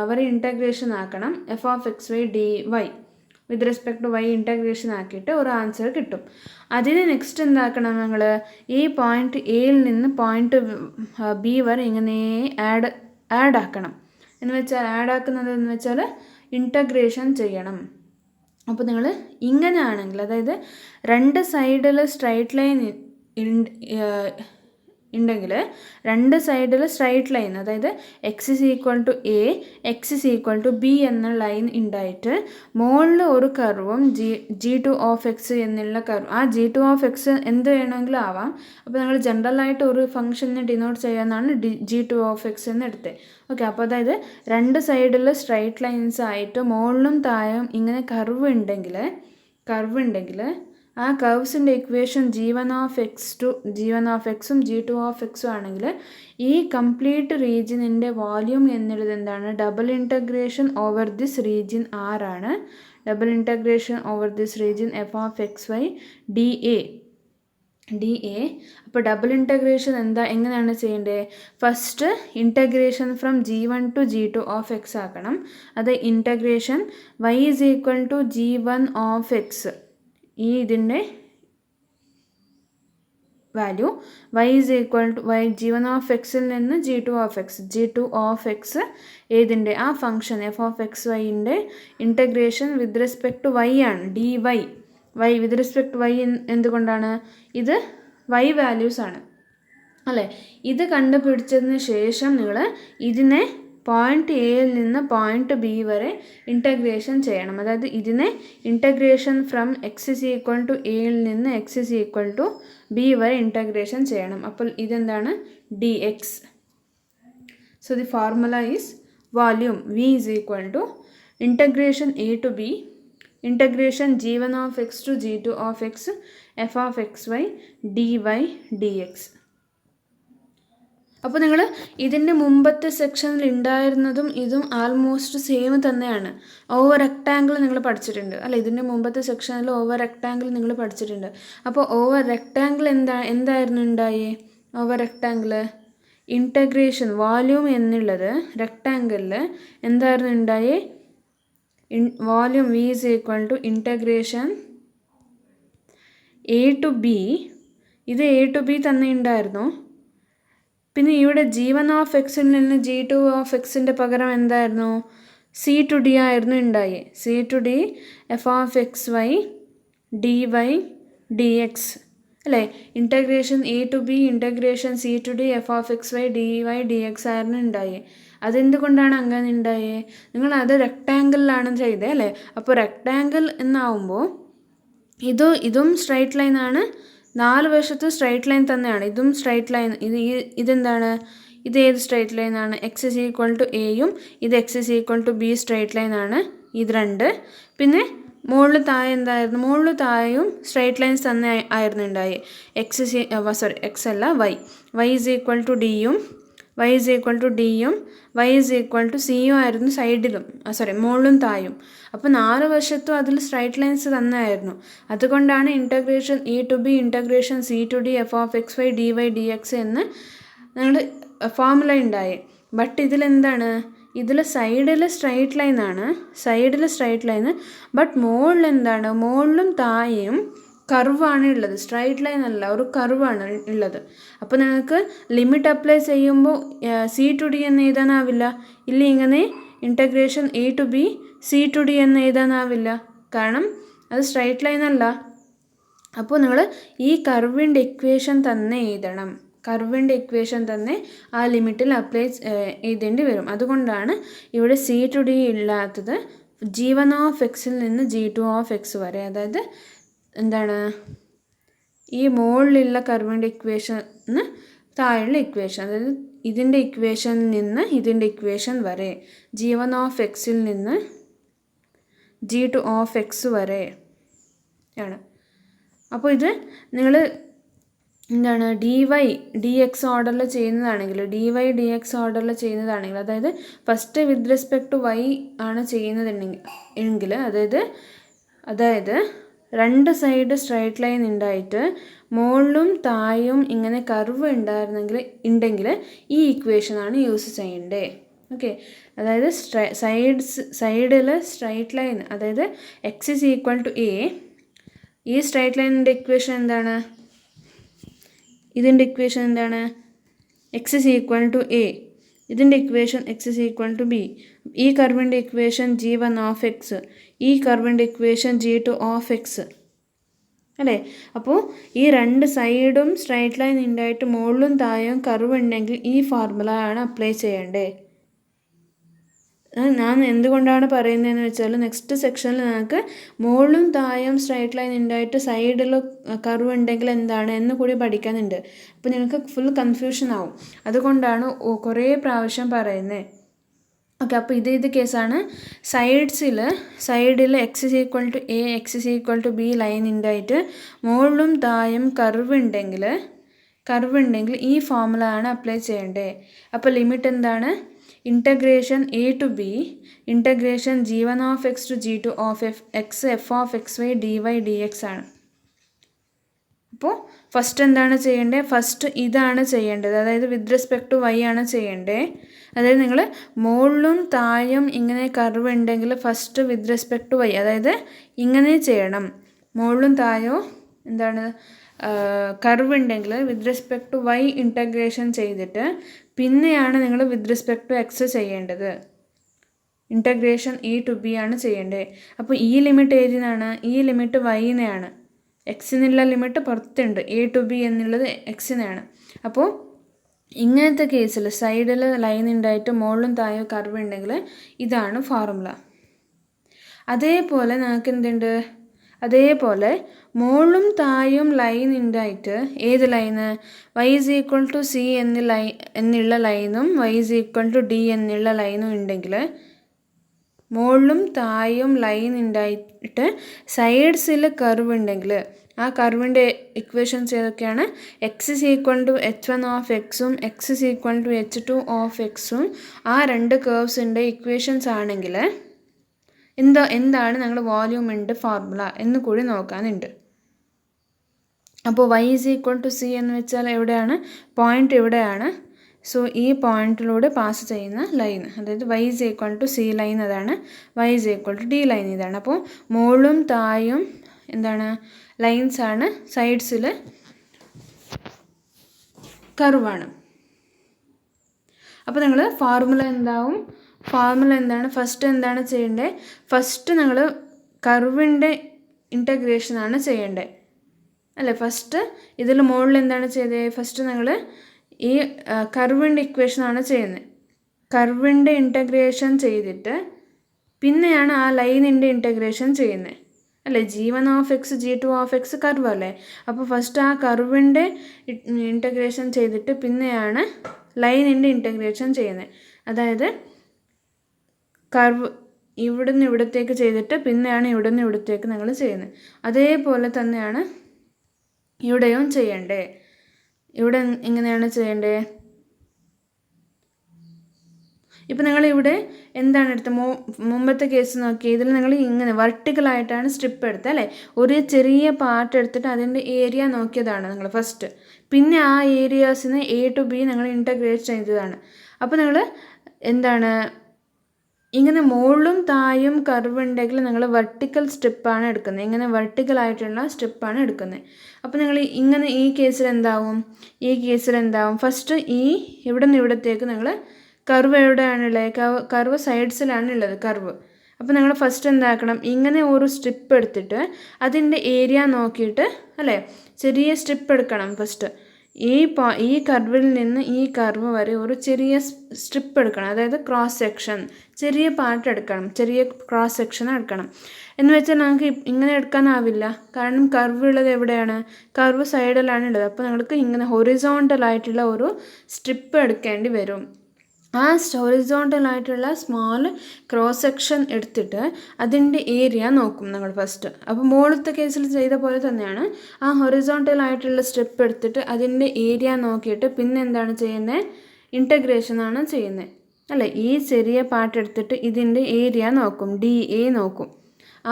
അവർ ഇൻറ്റഗ്രേഷൻ ആക്കണം. F of X Y D y with respect to Y integration ആക്കിയിട്ട് ഒരു ആൻസർ കിട്ടും. അതിന് നെക്സ്റ്റ് എന്താക്കണം? നിങ്ങൾ ഈ പോയിന്റ് എയിൽ നിന്ന് പോയിന്റ് ബി വരെ ഇങ്ങനെ ആഡ് ആക്കണം. എന്ന് വെച്ചാൽ ആഡ് ആക്കുന്നത് എന്ന് വെച്ചാൽ ഇൻറ്റഗ്രേഷൻ ചെയ്യണം. അപ്പോൾ നിങ്ങൾ ഇങ്ങനെയാണെങ്കിൽ, അതായത് രണ്ട് സൈഡിൽ സ്ട്രൈറ്റ് ലൈൻ ഉണ്ടെങ്കിൽ രണ്ട് സൈഡിൽ സ്ട്രൈറ്റ് ലൈൻ, അതായത് x is equal to a, x is equal to b എന്ന ലൈൻ ഉണ്ടായിട്ട് മുകളിൽ ഒരു കർവും g2 ഓഫ് എക്സ് എന്നുള്ള കർവ്, ആ g2 ഓഫ് എക്സ് എന്ത് വേണമെങ്കിലും ആവാം. അപ്പോൾ നിങ്ങൾ ജനറലായിട്ട് ഒരു ഫംഗ്ഷനെ ഡിനോട്ട് ചെയ്യാനാണ് g2 ഓഫ് എക്സ് എന്ന് എടുത്തത്. ഓക്കെ, അപ്പോൾ അതായത് രണ്ട് സൈഡിൽ സ്ട്രൈറ്റ് ലൈൻസ് ആയിട്ട് മുകളിലും താഴെയും ഇങ്ങനെ കർവ് ഉണ്ടെങ്കിൽ ആ കർവ്സിൻ്റെ ഇക്വേഷൻ g1 ഓഫ് എക്സും g2 ഓഫ് എക്സും ആണെങ്കിൽ ഈ കംപ്ലീറ്റ് റീജിയനിൻ്റെ വോള്യൂം എന്നുള്ളത് എന്താണ്? Double integration over this region R ആണ്. Double integration over this region F of X Y D A. അപ്പോൾ ഡബിൾ ഇൻറ്റഗ്രേഷൻ എങ്ങനെയാണ് ചെയ്യേണ്ടത്? First integration from g1 to g2 of X ആക്കണം. അത് integration y is equal to g1 of X, ഈ ഇതിൻ്റെ value y is equal to g1 of എക്സിൽ നിന്ന് g2 of X ഏതിൻ്റെ? ആ ഫംഗ്ഷൻ എഫ് ഓഫ് എക്സ് വൈൻ്റെ integration with respect to y ആണ്, dy. y with respect to y എന്തുകൊണ്ടാണ്? ഇത് y വാല്യൂസ് ആണ് അല്ലേ? ഇത് കണ്ടുപിടിച്ചതിന് ശേഷം നിങ്ങൾ ഇതിനെ പോയിന്റ് എയിൽ നിന്ന് പോയിന്റ് ബി വരെ ഇൻറ്റഗ്രേഷൻ ചെയ്യണം. അതായത് ഇതിനെ integration from x is equal to എയിൽ നിന്ന് x is equal to b വരെ ഇൻറ്റഗ്രേഷൻ ചെയ്യണം. അപ്പോൾ ഇതെന്താണ്? D x. So the formula is volume v is equal to integration A to B integration g1 of X to g2 of x f of X Y D Y D x. അപ്പോൾ നിങ്ങൾ ഇതിൻ്റെ മുമ്പത്തെ സെക്ഷനിൽ ഉണ്ടായിരുന്നതും ഇതും almost same തന്നെയാണ്. Over rectangle നിങ്ങൾ പഠിച്ചിട്ടുണ്ട് അല്ല? ഇതിൻ്റെ മുമ്പത്തെ സെക്ഷനിൽ ഓവർ റെക്റ്റാങ്കിൾ നിങ്ങൾ പഠിച്ചിട്ടുണ്ട്. അപ്പോൾ ഓവർ റെക്റ്റാങ്കിൾ എന്തായിരുന്നു ഉണ്ടായേ? ഓവർ റെക്റ്റാങ്കിൾ ഇൻറ്റഗ്രേഷൻ വോള്യൂം എന്നുള്ളത് റെക്റ്റാങ്കിളിൽ എന്തായിരുന്നു ഉണ്ടായേ? Volume v is equal to integration A to b. ഇത് എ ടു ബി തന്നെ ഉണ്ടായിരുന്നു. പിന്നെ ഇവിടെ g1 ഓഫ് എക്സിൽ നിന്ന് g2 ഓഫ് എക്സിൻ്റെ പകരം എന്തായിരുന്നു? c ടു ഡി ആയിരുന്നു ഉണ്ടായി. c to D F of X Y D Y D X അല്ലേ? Integration A to B integration c to D F of X Y D Y D X ആയിരുന്നു ഉണ്ടായി. അതെന്തുകൊണ്ടാണ് അങ്ങനെ ഉണ്ടായേ? നിങ്ങൾ അത് റെക്റ്റാങ്കിളിലാണ് ചെയ്തത് അല്ലേ? അപ്പോൾ റെക്റ്റാങ്കിൾ എന്നാവുമ്പോൾ ഇതും സ്ട്രൈറ്റ് ലൈനാണ്, നാല് വശത്തും സ്ട്രൈറ്റ് ലൈൻ തന്നെയാണ്. ഇതും സ്ട്രൈറ്റ് ലൈൻ. ഇതെന്താണ്? ഇത് ഏത് സ്ട്രൈറ്റ് ലൈനാണ്? എക്സ് ഇസ് ഈക്വൽ ടു എയും ഇത് x is equal to b straight ലൈനാണ് ഇത് രണ്ട്. പിന്നെ മുകളിൽ താഴെ എന്തായിരുന്നു? മുകളിൽ താഴെയും സ്ട്രൈറ്റ് ലൈൻസ് തന്നെ ആയിരുന്നു ഉണ്ടായി. എക്സ് അല്ല വൈ ഇസ് ഈക്വൽ ടു ഡിയും y is equal to ഡിയും y is equal to സിയും ആയിരുന്നു സൈഡിലും, മുകളിലും തായും. അപ്പോൾ നാല് വശത്തും അതിൽ സ്ട്രൈറ്റ് ലൈൻസ് തന്നെയായിരുന്നു. അതുകൊണ്ടാണ് integration A to B integration C to D F of X Y D Y D x എന്ന് ഞങ്ങൾ ഫോർമുല ഉണ്ടായി. ബട്ട് ഇതിലെന്താണ്? ഇതിൽ സൈഡിൽ സ്ട്രൈറ്റ് ലൈനാണ്, ബട്ട് മുകളിൽ എന്താണ്? മുകളിലും താഴെയും കർവാണ് ഉള്ളത്, സ്ട്രൈറ്റ് ലൈൻ അല്ല, ഒരു കർവാണ് ഉള്ളത്. അപ്പോൾ നിങ്ങൾക്ക് ലിമിറ്റ് അപ്ലൈ ചെയ്യുമ്പോൾ സി ടു ഡി എന്ന് എഴുതാനാവില്ല. ഇല്ല, ഇങ്ങനെ integration A to b c to D എന്ന് എഴുതാനാവില്ല, കാരണം അത് സ്ട്രൈറ്റ് ലൈൻ അല്ല. അപ്പോൾ നിങ്ങൾ ഈ കർവിൻ്റെ ഇക്വേഷൻ തന്നെ എഴുതണം. കർവിൻ്റെ ഇക്വേഷൻ തന്നെ ആ ലിമിറ്റിൽ അപ്ലൈ എഴുതേണ്ടി വരും. അതുകൊണ്ടാണ് ഇവിടെ സി ടു ഡി ഇല്ലാത്തത്. G1 ഓഫ് എക്സിൽ നിന്ന് G2 ഓഫ് എക്സ് വരെ, അതായത് എന്താണ് ഈ മുകളിലുള്ള കർവിൻ്റെ ഇക്വേഷന് താഴെയുള്ള ഇക്വേഷൻ, അതായത് ഇതിൻ്റെ ഇക്വേഷനിൽ നിന്ന് ഇതിൻ്റെ ഇക്വേഷൻ വരെ, G1 ഓഫ് എക്സിൽ നിന്ന് G2 ഓഫ് എക്സ് വരെ ആണ്. അപ്പോൾ ഇത് നിങ്ങൾ എന്താണ് dx ഓർഡറിൽ ചെയ്യുന്നതാണെങ്കിൽ, dx ഓർഡറിൽ ചെയ്യുന്നതാണെങ്കിൽ, അതായത് first with respect to y ആണ് ചെയ്യുന്നതെങ്കിൽ അതായത് രണ്ട് സൈഡ് സ്ട്രൈറ്റ് ലൈൻ ഉണ്ടായിട്ട് മുകളിലും താഴെയും ഇങ്ങനെ കർവ് ഉണ്ടെങ്കിൽ ഈ ഇക്വേഷനാണ് യൂസ് ചെയ്യേണ്ടത്. ഓക്കെ, അതായത് സൈഡിൽ സ്ട്രൈറ്റ് ലൈൻ, അതായത് x is equal to a, ഈ സ്ട്രൈറ്റ് ലൈനിൻ്റെ ഇക്വേഷൻ എന്താണ്, ഇതിൻ്റെ ഇക്വേഷൻ എന്താണ്, x is equal to a, ഇതിൻ്റെ equation x is equal to b, ഈ കർവിൻ്റെ ഇക്വേഷൻ G1 ഓഫ് എക്സ്, ഈ കർവിൻ്റെ ഇക്വേഷൻ G2 ഓഫ് എക്സ് അല്ലേ. അപ്പോൾ ഈ രണ്ട് സൈഡും സ്ട്രൈറ്റ് ലൈൻ ഉണ്ടായിട്ട് മുകളിലും താഴെയും കർവ് ഉണ്ടെങ്കിൽ ഈ ഫോർമുല ആണ് അപ്ലൈ ചെയ്യേണ്ടത്. ഞാൻ എന്തുകൊണ്ടാണ് പറയുന്നതെന്ന് വെച്ചാൽ നെക്സ്റ്റ് സെക്ഷനിൽ നമുക്ക് മുകളിലും താഴെയും സ്ട്രൈറ്റ് ലൈൻ ഉണ്ടായിട്ട് സൈഡിൽ കർവ് ഉണ്ടെങ്കിൽ എന്താണ് എന്ന് കൂടി പഠിക്കാനുണ്ട്. അപ്പോൾ നിങ്ങൾക്ക് ഫുൾ കൺഫ്യൂഷൻ ആവും, അതുകൊണ്ടാണ് കുറേ പ്രാവശ്യം പറയുന്നത്. ഓക്കെ, അപ്പോൾ ഇത് കേസാണ്. സൈഡിൽ x is equal to a, x is equal to b line ഉണ്ടായിട്ട് മുകളിലും താഴെയും കർവ് ഉണ്ടെങ്കിൽ ഈ ഫോർമുല ആണ് അപ്ലൈ ചെയ്യേണ്ടത്. അപ്പോൾ ലിമിറ്റ് എന്താണ്, integration a to b, integration G1 of X to G2 of x f of X y dx ആണ്. അപ്പോൾ ഫസ്റ്റ് എന്താണ് ചെയ്യേണ്ടത്, ഫസ്റ്റ് ഇതാണ് ചെയ്യേണ്ടത്, അതായത് വിത്ത് റെസ്പെക്ട് ടു y ആണ് ചെയ്യേണ്ടത്. അതായത് നിങ്ങൾ മുകളിലും താഴെയും ഇങ്ങനെ കർവ് ഉണ്ടെങ്കിൽ first with respect to y, അതായത് ഇങ്ങനെ ചെയ്യണം. മുകളിലും താഴെയോ എന്താണ് കർവ് ഉണ്ടെങ്കിൽ with respect to y integration ചെയ്തിട്ട് പിന്നെയാണ് നിങ്ങൾ വിത്ത് റെസ്പെക്ട് ടു എക്സ് ചെയ്യേണ്ടത്. ഇൻ്റഗ്രേഷൻ a ടു b ആണ് ചെയ്യേണ്ടത്. അപ്പോൾ ഈ ലിമിറ്റ് ഏതിനാണ്, ഈ ലിമിറ്റ് y-നെയാണ്. എക്സിനുള്ള ലിമിറ്റ് പുറത്തുണ്ട്, a ടു b എന്നുള്ളത് എക്സിനാണ്. അപ്പോൾ ഇങ്ങനത്തെ കേസിൽ സൈഡിൽ ലൈൻ ഉണ്ടായിട്ട് മുകളിലും താഴെയും കർവ് ഉണ്ടെങ്കിൽ ഇതാണ് ഫോർമുല. അതേപോലെ നമുക്ക് എന്തുണ്ട്, അതേപോലെ മുകളിലും താഴെയും ലൈൻ ഉണ്ടായിട്ട് ഏത് ലൈന്, y is equal to c എന്നുള്ള ലൈനും y is equal to d എന്നുള്ള ലൈനും ഉണ്ടെങ്കിൽ, മുകളിലും താഴെയും ലൈൻ ഉണ്ടായിട്ട് സൈഡ്സിൽ കർവ് ഉണ്ടെങ്കിൽ ആ കർവിൻ്റെ ഇക്വേഷൻസ് ഏതൊക്കെയാണ്, X is equal to h1 of എക്സും X is equal to h2 of എക്സും ആ രണ്ട് കേർവ്സിൻ്റെ ഇക്വേഷൻസ് ആണെങ്കിൽ എന്താണ് ഞങ്ങൾ വോള്യൂമിൻ്റെ ഫോർമുല എന്ന് കൂടി നോക്കാനുണ്ട്. അപ്പോൾ y is equal to c എന്ന് വെച്ചാൽ എവിടെയാണ്, പോയിൻ്റ് ഇവിടെയാണ്. സോ ഈ പോയിന്റിലൂടെ പാസ് ചെയ്യുന്ന ലൈൻ, അതായത് y is equal to c line അതാണ്, y is equal to d line ഇതാണ്. അപ്പോൾ മുകളിലും താഴെയും എന്താണ് ലൈൻസ് ആണ്, സൈഡ്സിൽ കർവാണ്. അപ്പോൾ നിങ്ങൾ ഫോർമുല എന്താണ്, ഫസ്റ്റ് എന്താണ് ചെയ്യേണ്ടത്, ഫസ്റ്റ് നിങ്ങൾ കർവിൻ്റെ ഇൻ്റഗ്രേഷനാണ് ചെയ്യേണ്ടത് അല്ലേ. ഫസ്റ്റ് ഇതിൽ മുകളിൽ എന്താണ് ചെയ്തത്, ഫസ്റ്റ് നിങ്ങൾ ഈ കർവിൻ്റെ ഇക്വേഷനാണ് ചെയ്യുന്നത്. കർവിൻ്റെ ഇൻ്റഗ്രേഷൻ ചെയ്തിട്ട് പിന്നെയാണ് ആ ലൈനിൻ്റെ ഇൻ്റഗ്രേഷൻ ചെയ്യുന്നത് അല്ലേ. G1 of X G2 of X curve അല്ലേ. അപ്പോൾ ഫസ്റ്റ് ആ കർവിൻ്റെ ഇൻ്റഗ്രേഷൻ ചെയ്തിട്ട് പിന്നെയാണ് ലൈനിൻ്റെ ഇൻ്റഗ്രേഷൻ ചെയ്യുന്നത്. അതായത് കർവ് ഇവിടുന്ന് ഇവിടത്തേക്ക് ചെയ്തിട്ട് പിന്നെയാണ് ഇവിടുന്ന് ഇവിടത്തേക്ക് നിങ്ങൾ ചെയ്യുന്നത്. അതേപോലെ തന്നെയാണ് ഇവിടെയും ചെയ്യേണ്ടത്. ഇവിടെ എങ്ങനെയാണ് ചെയ്യേണ്ടത്, ഇപ്പോൾ നിങ്ങളിവിടെ എന്താണ് എടുത്തത്, മുമ്പത്തെ കേസ് നോക്കി, ഇതിൽ നിങ്ങൾ ഇങ്ങനെ വെർട്ടിക്കലായിട്ടാണ് സ്ട്രിപ്പ് എടുത്തത് അല്ലേ. ഒരു ചെറിയ പാർട്ട് എടുത്തിട്ട് അതിൻ്റെ ഏരിയ നോക്കിയതാണ് നിങ്ങൾ ഫസ്റ്റ്, പിന്നെ ആ ഏരിയാസിനെ a ടു b നിങ്ങൾ ഇൻ്റഗ്രേറ്റ് ചെയ്തതാണ്. അപ്പോൾ നിങ്ങൾ എന്താണ് ഇങ്ങനെ മുകളിലും താഴെയും കർവ് ഉണ്ടെങ്കിൽ നിങ്ങൾ വെർട്ടിക്കൽ സ്ട്രിപ്പാണ് എടുക്കുന്നത്, ഇങ്ങനെ വെർട്ടിക്കലായിട്ടുള്ള സ്ട്രിപ്പാണ് എടുക്കുന്നത്. അപ്പോൾ നിങ്ങൾ ഇങ്ങനെ ഈ കേസിൽ എന്താവും, ഫസ്റ്റ് ഇവിടെ നിന്ന് ഇവിടത്തേക്ക് നിങ്ങൾ കർവ് എവിടെയാണുള്ളത്, കർവ് സൈഡ്സിലാണ് ഉള്ളത് കർവ്. അപ്പോൾ നിങ്ങൾ ഫസ്റ്റ് എന്താക്കണം, ഇങ്ങനെ ഒരു സ്ട്രിപ്പ് എടുത്തിട്ട് അതിൻ്റെ ഏരിയ നോക്കിയിട്ട് അല്ലേ, ചെറിയ സ്ട്രിപ്പ് എടുക്കണം ഫസ്റ്റ്. ഈ കർവിൽ നിന്ന് ഈ കർവ് വരെ ഒരു ചെറിയ സ്ട്രിപ്പ് എടുക്കണം, അതായത് ക്രോസ് സെക്ഷൻ, ചെറിയ പാർട്ട് എടുക്കണം, ചെറിയ ക്രോസ് സെക്ഷൻ എടുക്കണം. എന്ന് വെച്ചാൽ നമുക്ക് ഇങ്ങനെ എടുക്കാനാവില്ല, കാരണം കർവ് ഉള്ളത് എവിടെയാണ്? കർവ് സൈഡിലാണ് ഉള്ളത്. അപ്പോൾ നിങ്ങൾക്ക് ഇങ്ങനെ ഹൊറിസോണ്ടലായിട്ടുള്ള ഒരു സ്ട്രിപ്പ് എടുക്കേണ്ടി വരും. ആ ഹൊറിസോണ്ടലായിട്ടുള്ള സ്മോൾ ക്രോസ് സെക്ഷൻ എടുത്തിട്ട് അതിൻ്റെ ഏരിയ നോക്കും നിങ്ങൾ ഫസ്റ്റ്. അപ്പോൾ മുകളിലത്തെ കേസിൽ ചെയ്ത പോലെ തന്നെയാണ്. ആ ഹൊറിസോണ്ടലായിട്ടുള്ള സ്ട്രിപ്പ് എടുത്തിട്ട് അതിൻ്റെ ഏരിയ നോക്കിയിട്ട് പിന്നെ എന്താണ് ചെയ്യുന്നത്? ഇൻറ്റഗ്രേഷനാണ് ചെയ്യുന്നത് അല്ലേ? ഈ ചെറിയ പാർട്ട് എടുത്തിട്ട് ഇതിൻ്റെ ഏരിയ നോക്കും, DA നോക്കും.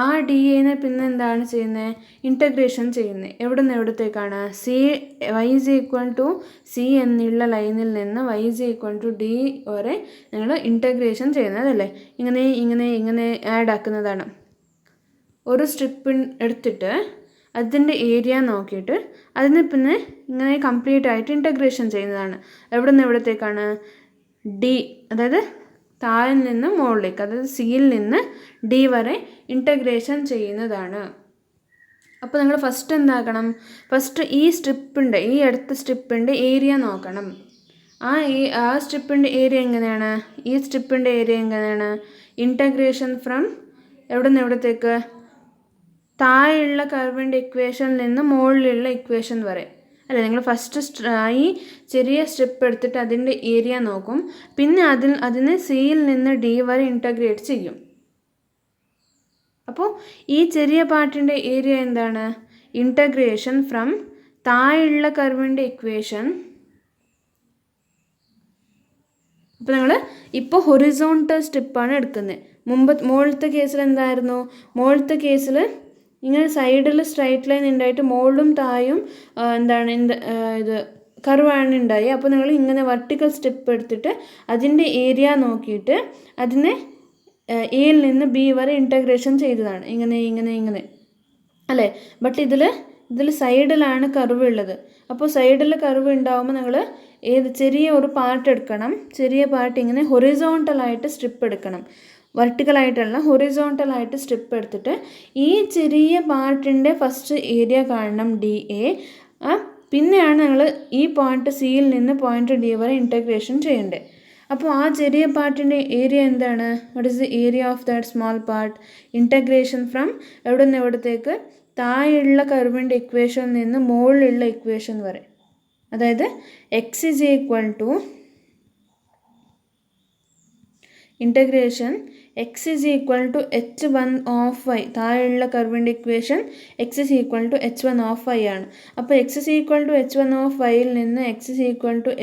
ആ DAനെ പിന്നെ എന്താണ് ചെയ്യുന്നത്? ഇൻറ്റഗ്രേഷൻ ചെയ്യുന്നത്. എവിടെ നിന്ന് എവിടത്തേക്കാണ്? y = C എന്നുള്ള ലൈനിൽ നിന്ന് y = D വരെ നിങ്ങൾ ഇൻറ്റഗ്രേഷൻ ചെയ്യുന്നതല്ലേ? ഇങ്ങനെ ആഡ് ആക്കുന്നതാണ്. ഒരു സ്ട്രിപ്പ് എടുത്തിട്ട് അതിൻ്റെ ഏരിയ നോക്കിയിട്ട് അതിന് പിന്നെ ഇങ്ങനെ കംപ്ലീറ്റ് ആയിട്ട് ഇൻറ്റഗ്രേഷൻ ചെയ്യുന്നതാണ്. എവിടെ നിന്ന് എവിടത്തേക്കാണ്? D, അതായത് താഴെ നിന്ന് മുകളിലേക്ക്, അതായത് സിയിൽ നിന്ന് D വരെ ഇൻറ്റഗ്രേഷൻ ചെയ്യുന്നതാണ്. അപ്പോൾ നിങ്ങൾ ഫസ്റ്റ് എന്താക്കണം? ഫസ്റ്റ് ഈ അടുത്ത സ്ട്രിപ്പിൻ്റെ ഏരിയ നോക്കണം. ആ സ്ട്രിപ്പിൻ്റെ ഏരിയ എങ്ങനെയാണ്? ഈ സ്ട്രിപ്പിൻ്റെ ഏരിയ എങ്ങനെയാണ്? ഇൻറ്റഗ്രേഷൻ ഫ്രം എവിടെ നിന്ന് എവിടത്തേക്ക്? താഴെയുള്ള കർവിൻ്റെ ഇക്വേഷനിൽ നിന്ന് മുകളിലുള്ള ഇക്വേഷൻ വരെ അല്ലേ? നിങ്ങൾ ഫസ്റ്റ് ഈ ചെറിയ സ്ട്രിപ്പ് എടുത്തിട്ട് അതിൻ്റെ ഏരിയ നോക്കും, പിന്നെ അതിനെ സിയിൽ നിന്ന് D വരെ ഇൻറ്റഗ്രേറ്റ് ചെയ്യും. അപ്പോൾ ഈ ചെറിയ പാർട്ടിൻ്റെ ഏരിയ എന്താണ്? ഇൻറ്റഗ്രേഷൻ ഫ്രം താഴെയുള്ള കർവിൻ്റെ ഇക്വേഷൻ. അപ്പോൾ നിങ്ങൾ ഇപ്പോൾ ഹൊറിസോണ്ടൽ സ്ട്രിപ്പാണ് എടുക്കുന്നത്. മുകളിലത്തെ കേസിൽ എന്തായിരുന്നു? മുകളിലത്തെ കേസിൽ ഇങ്ങനെ സൈഡിൽ സ്ട്രൈറ്റ് ലൈൻ ഉണ്ടായിട്ട് മുകളിലും താഴെയും ഇത് കർവാണ് ഉണ്ടായി. അപ്പോൾ നിങ്ങൾ ഇങ്ങനെ വെർട്ടിക്കൽ സ്ട്രിപ്പ് എടുത്തിട്ട് അതിൻ്റെ ഏരിയ നോക്കിയിട്ട് അതിനെ എയിൽ നിന്ന് B വരെ ഇൻറ്റഗ്രേഷൻ ചെയ്തതാണ്. ഇങ്ങനെ അല്ലേ? ബട്ട് ഇതിൽ സൈഡിലാണ് കർവ് ഉള്ളത്. അപ്പോൾ സൈഡിൽ കർവ് ഉണ്ടാകുമ്പോൾ നിങ്ങൾ ചെറിയ ഒരു പാർട്ട് എടുക്കണം. ചെറിയ പാർട്ട് ഇങ്ങനെ ഹൊറിസോണ്ടലായിട്ട് സ്ട്രിപ്പ് എടുക്കണം. വെർട്ടിക്കലായിട്ടുള്ള ഹൊറിസോണ്ടലായിട്ട് സ്ട്രിപ്പ് എടുത്തിട്ട് ഈ ചെറിയ പാർട്ടിൻ്റെ ഫസ്റ്റ് ഏരിയ കാണണം DA. പിന്നെയാണ് നിങ്ങൾ ഈ പോയിന്റ് സിയിൽ നിന്ന് പോയിന്റ് D വരെ ഇൻറ്റഗ്രേഷൻ ചെയ്യേണ്ടത്. അപ്പോൾ ആ ചെറിയ പാർട്ടിൻ്റെ ഏരിയ എന്താണ്? What is the area of that small part? Integration from എവിടെ നിന്ന് എവിടത്തേക്ക്? താഴെയുള്ള കർവിൻ്റെ ഇക്വേഷനിൽ നിന്ന് മുകളിലുള്ള ഇക്വേഷൻ വരെ. അതായത് x = integration x = h1 of y. താഴെയുള്ള കർവിൻ്റെ equation x = h1 of y ആണ്. അപ്പോൾ x = h1 of yയിൽ നിന്ന് x =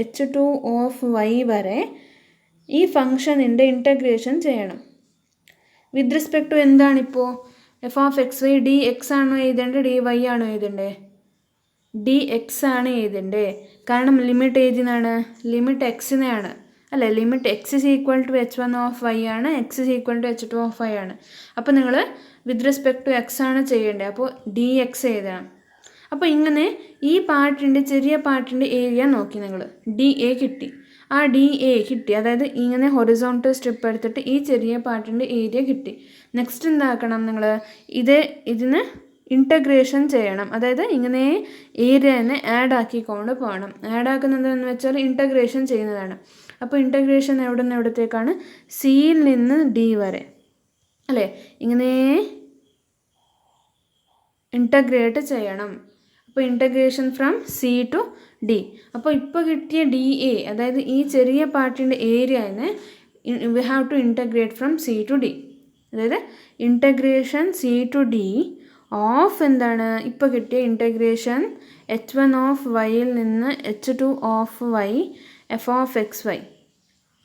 h2 of y വരെ ഈ ഫംഗ്ഷനിൻ്റെ ഇൻറ്റഗ്രേഷൻ ചെയ്യണം. വിത്ത് റെസ്പെക്ട് ടു എന്താണിപ്പോൾ? f(x, y) dx ആണോ എഴുതേണ്ടത്? dy ആണോ എഴുതേണ്ടത്? dx ആണ് എഴുതേണ്ടത്. കാരണം ലിമിറ്റ് ഏതിനാണ്? ലിമിറ്റ് എക്സിനെയാണ് അല്ലേ? Limit x = h1 of y ആണ്, x = h2 of y ആണ്. അപ്പോൾ നിങ്ങൾ വിത്ത് റെസ്പെക്ട് ടു x ആണ് ചെയ്യേണ്ടത്. അപ്പോൾ dx എഴുതണം. അപ്പോൾ ഇങ്ങനെ ഈ ചെറിയ പാർട്ടിൻ്റെ ഏരിയ നോക്കി നിങ്ങൾ DA കിട്ടി. ആ DA കിട്ടി, അതായത് ഇങ്ങനെ ഹൊറിസോണ്ടൽ സ്ട്രിപ്പ് എടുത്തിട്ട് ഈ ചെറിയ പാർട്ടിൻ്റെ ഏരിയ കിട്ടി. നെക്സ്റ്റ് എന്താക്കണം? നിങ്ങൾ ഇതിന് ഇൻറ്റഗ്രേഷൻ ചെയ്യണം. അതായത് ഇങ്ങനെ ഏരിയനെ ആഡ് ആക്കിക്കൊണ്ട് പോകണം. ആഡ് ആക്കുന്നതെന്ന് വെച്ചാൽ ഇൻറ്റഗ്രേഷൻ ചെയ്യുന്നതാണ്. അപ്പോൾ ഇൻറ്റഗ്രേഷൻ എവിടെ നിന്ന് എവിടത്തേക്കാണ്? സിയിൽ നിന്ന് D വരെ അല്ലേ? ഇങ്ങനെ ഇൻറ്റഗ്രേറ്റ് ചെയ്യണം. അപ്പോൾ integration from C to D. അപ്പോൾ ഇപ്പോൾ കിട്ടിയ DA, അതായത് ഈ ചെറിയ പാർട്ടിൻ്റെ ഏരിയനെ we have to integrate from C to D. അതായത് integration C to D of എന്താണ്? ഇപ്പോൾ കിട്ടിയ ഇൻറ്റഗ്രേഷൻ h1 of yയിൽ നിന്ന് h2 of y f(x, y).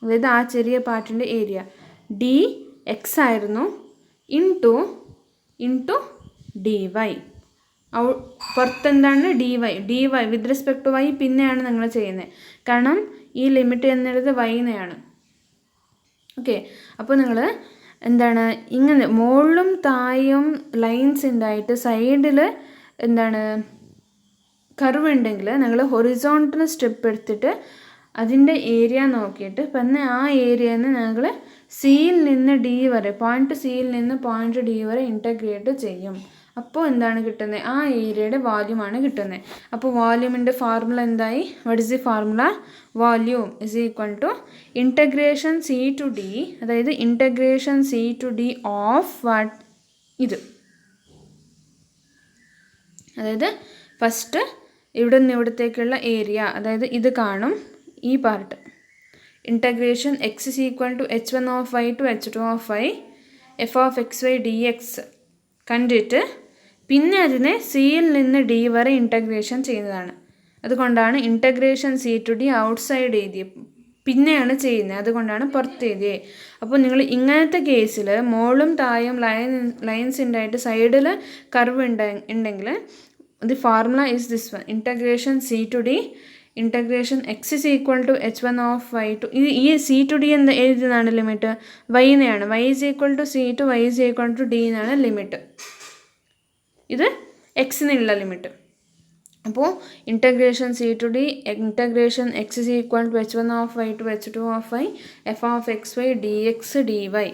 അതായത് ആ ചെറിയ പാർട്ടിൻ്റെ ഏരിയ dx ആയിരുന്നു ഇൻറ്റു dy. പുറത്തെന്താണ്? dy with respect to y പിന്നെയാണ് നിങ്ങൾ ചെയ്യുന്നത്. കാരണം ഈ ലിമിറ്റ് എന്നുള്ളത് y-നെയാണ്. ഓക്കെ, അപ്പോൾ നിങ്ങൾ എന്താണ് ഇങ്ങനെ മുകളിലും താഴെയും ലൈൻസ് ഉണ്ടായിട്ട് സൈഡിൽ എന്താണ് കർവ് ഉണ്ടെങ്കിൽ നിങ്ങൾ ഹൊറിസോണ്ടൽ സ്ട്രിപ്പ് എടുത്തിട്ട് അതിൻ്റെ ഏരിയ നോക്കിയിട്ട് പിന്നെ ആ ഏരിയനെ ഞങ്ങൾ സിയിൽ നിന്ന് D വരെ, പോയിന്റ് സിയിൽ നിന്ന് പോയിന്റ് D വരെ ഇൻറ്റഗ്രേറ്റ് ചെയ്യും. അപ്പോൾ എന്താണ് കിട്ടുന്നത്? ആ ഏരിയയുടെ വാല്യൂമാണ് കിട്ടുന്നത്. അപ്പോൾ വാല്യൂമിൻ്റെ ഫോർമുല എന്തായി? What is the formula? Volume is equal to integration C to D, അതായത് integration C to D of what? ഇത്. അതായത് ഫസ്റ്റ് ഇവിടെ നിന്ന് ഇവിടത്തേക്കുള്ള ഏരിയ, അതായത് ഇത് കാണും, ഈ part. Integration X is equal to h1 of y to h2 of y F of X Y D x കണ്ടിട്ട് പിന്നെ അതിനെ സിയിൽ നിന്ന് ഡി വരെ ഇൻറ്റഗ്രേഷൻ ചെയ്യുന്നതാണ്. അതുകൊണ്ടാണ് integration C to d outside എഴുതിയത്, പിന്നെയാണ് ചെയ്യുന്നത്, അതുകൊണ്ടാണ് പുറത്ത് എഴുതിയത്. അപ്പോൾ നിങ്ങൾ ഇങ്ങനത്തെ കേസിൽ മോളും തായും ലൈൻസ് ഉണ്ടായിട്ട് സൈഡിൽ കർവ് ഉണ്ടെങ്കിൽ the formula is this one, integration C to D integration X is equal to h1 of y to, ഈ സി ടു ഡി എന്ന് എഴുതുന്നതാണ് ലിമിറ്റ്, വൈനെയാണ്. y is equal to C to y is equal to D എന്നാണ് limit. ഇത് എക്സിനുള്ള limit. അപ്പോൾ integration C to D integration X is equal to h1 of y to h2 of y F of X Y D X d Y